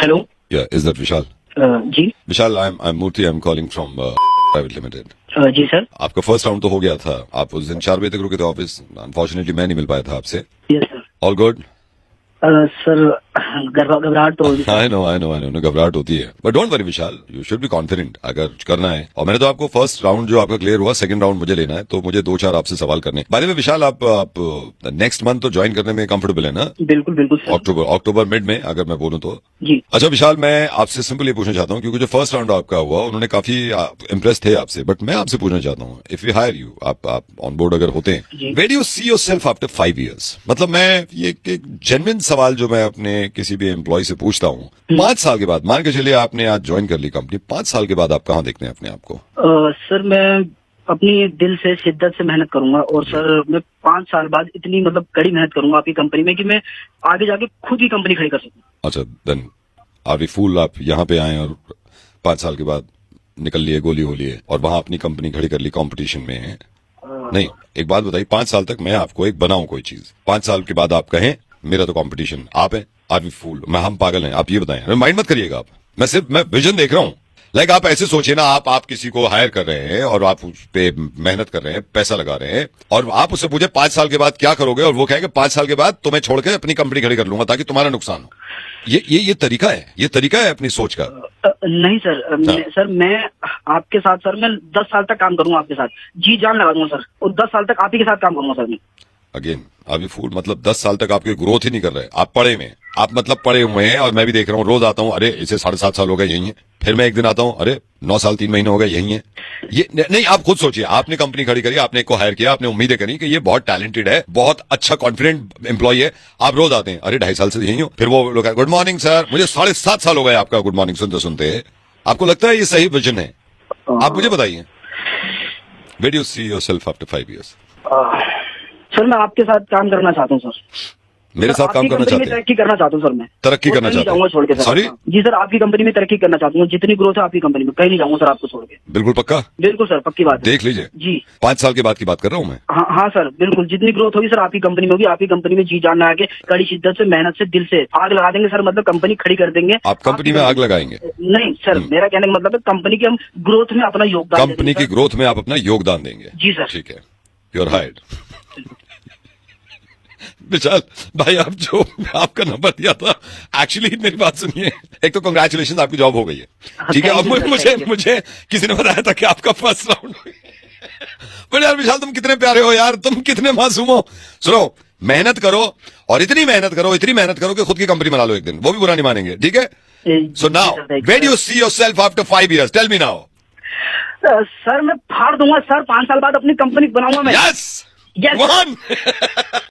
Hello. Yeah, is that Vishal? जी Vishal, I'm Murthy. I'm calling from Private Limited. जी sir. आपका first round तो हो गया था. आप उस दिन 4 बजे तक रुके थे ऑफिस. अनफॉर्चुनेटली मैं नहीं मिल पाया था आपसे. Yes sir. All good. Sir घबराहट तो होगी. आई नो घबराहट होती है. But don't worry Vishal, you should be confident. अगर करना है, और मैंने तो आपको फर्स्ट राउंड जो आपका क्लियर हुआ, सेकंड राउंड मुझे लेना है, तो मुझे 2-4 आपसे सवाल करने. बाय द वे विशाल, आप नेक्स्ट मंथ तो ज्वाइन करने में कंफर्टेबल है ना? बिल्कुल बिल्कुल सर. अक्टूबर मिड में अगर मैं बोलूं तो. जी. अच्छा विशाल, मैं आपसे सिंपल ये पूछना चाहता हूँ, क्योंकि जो फर्स्ट राउंड आपका हुआ उन्होंने काफी इम्प्रेस थे आपसे, बट मैं आपसे पूछना चाहता हूँ, इफ यू हायर यू, आप ऑन बोर्ड अगर होते हैं, where do you see yourself after 5 years? मतलब मैं ये एक जेन्युइन सवाल जो मैं अपने किसी भी एम्प्लॉय से पूछता हूँ, 5 साल के बाद, मान के चलिए आपने आज ज्वाइन कर ली कंपनी, 5 साल के बाद आप कहाँ देखते हैं अपने आप को? सर मैं अपनी दिल से शिद्दत से मेहनत करूंगा, और सर मैं 5 साल बाद इतनी मतलब कड़ी मेहनत करूंगा आपकी कंपनी में कि मैं आगे जाके खुद ही कंपनी खड़ी कर सकूं. अच्छा, देन आर वी फूल? आप यहाँ पे आए और 5 साल के बाद निकल लिए, गोली हो लिए, और वहां अपनी कंपनी खड़ी कर ली कंपटीशन में? नहीं, एक बात बताइए, 5 साल तक मैं आपको एक बनाऊं कोई चीज, 5 साल के बाद आप कहें मेरा तो कंपटीशन आप है, आर वी फूल? हम पागल हैं? आप ये बताएं. माइंड मत करिएगा आप, मैं विजन देख रहा हूं. लाइक आप ऐसे सोचिए ना, आप किसी को हायर कर रहे हैं और आप उस पे मेहनत कर रहे हैं, पैसा लगा रहे हैं, और आप उससे पूछे 5 साल के बाद क्या करोगे, और वो कहेंगे 5 साल के बाद तो मैं छोड़ के अपनी कंपनी खड़ी कर लूंगा ताकि तुम्हारा नुकसान हो. ये तरीका है, ये तरीका है अपनी सोच का? नहीं सर. सर मैं आपके साथ, सर मैं 10 साल तक काम करूंगा आपके साथ, जी जान लगा दूंगा सर, और 10 साल तक आप ही के साथ काम करूंगा सर मैं. अगेन अभी फूल, मतलब 10 साल तक आपकी ग्रोथ ही नहीं कर रहे. आप पढ़े में, आप मतलब पढ़े हुए हैं, और मैं भी देख रहा हूँ, रोज आता हूँ, अरे इसे 7.5 साल हो गए यही है, फिर मैं एक दिन आता हूँ, अरे 9 साल 3 महीने हो गए यही है. ये नहीं, आप खुद सोचिए, आपने कंपनी खड़ी करी, आपने एक को हायर किया, आपने उम्मीदें करी कि ये बहुत टैलेंटेड है, बहुत अच्छा कॉन्फिडेंट एम्प्लॉय है. आप रोज आते हैं, अरे 2.5 साल से यही हो, फिर वो लोग गुड मॉर्निंग सर, मुझे 7.5 साल हो गए आपका गुड मॉर्निंग सुनते सुनते. आपको लगता है ये सही विजन है? आप मुझे बताइए, where do you see yourself after 5 years? Sir मैं आपके साथ काम करना चाहता हूँ सर. मेरे साथ काम करना चाहते हैं? तरक्की करना चाहता हूँ सर मैं. तरक्की करना चाहता हूँ? छोड़ के सर. सॉरी जी सर, आपकी कंपनी में तरक्की करना चाहता हूँ, जितनी ग्रोथ है आपकी कंपनी में, कहीं नहीं जाऊंगा सर आपको छोड़ के. बिल्कुल पक्का? बिल्कुल सर, पक्की बात है. देख लीजिए जी. 5 साल के बाद की बात कर रहा हूँ मैं. हाँ सर, बिल्कुल जितनी ग्रोथ होगी सर आपकी कंपनी में होगी. आपकी कंपनी में जी जान लगा के कड़ी शिद्दत से, मेहनत से, दिल से आग लगा देंगे सर, मतलब कंपनी खड़ी कर देंगे. आप कंपनी में आग लगाएंगे? नहीं सर, मेरा कहने का मतलब है कंपनी की हम ग्रोथ में अपना योगदान, कंपनी की ग्रोथ में आप अपना योगदान देंगे? जी सर. ठीक है, यू आर हायर्ड. विशाल भाई, आप जो आपका नंबर दिया था, एक्चुअली मेरी बात सुनिए, एक तो कंग्रेचुलेशन, आपकी जॉब हो गई है, ठीक है. अब मुझे किसी ने बताया था कि आपका फर्स्ट राउंड. बट यार विशाल, तुम कितने प्यारे हो यार, तुम कितने मासूम हो. सुनो, मेहनत करो, और इतनी मेहनत करो कि खुद की कंपनी बना लो एक दिन, वो भी बुरा नहीं मानेंगे, ठीक है. So now where do you see yourself after 5 years? Tell me now. Sir मैं फाड़ दूंगा सर, 5 साल बाद अपनी कंपनी बनाऊंगा मैं. Yes, one.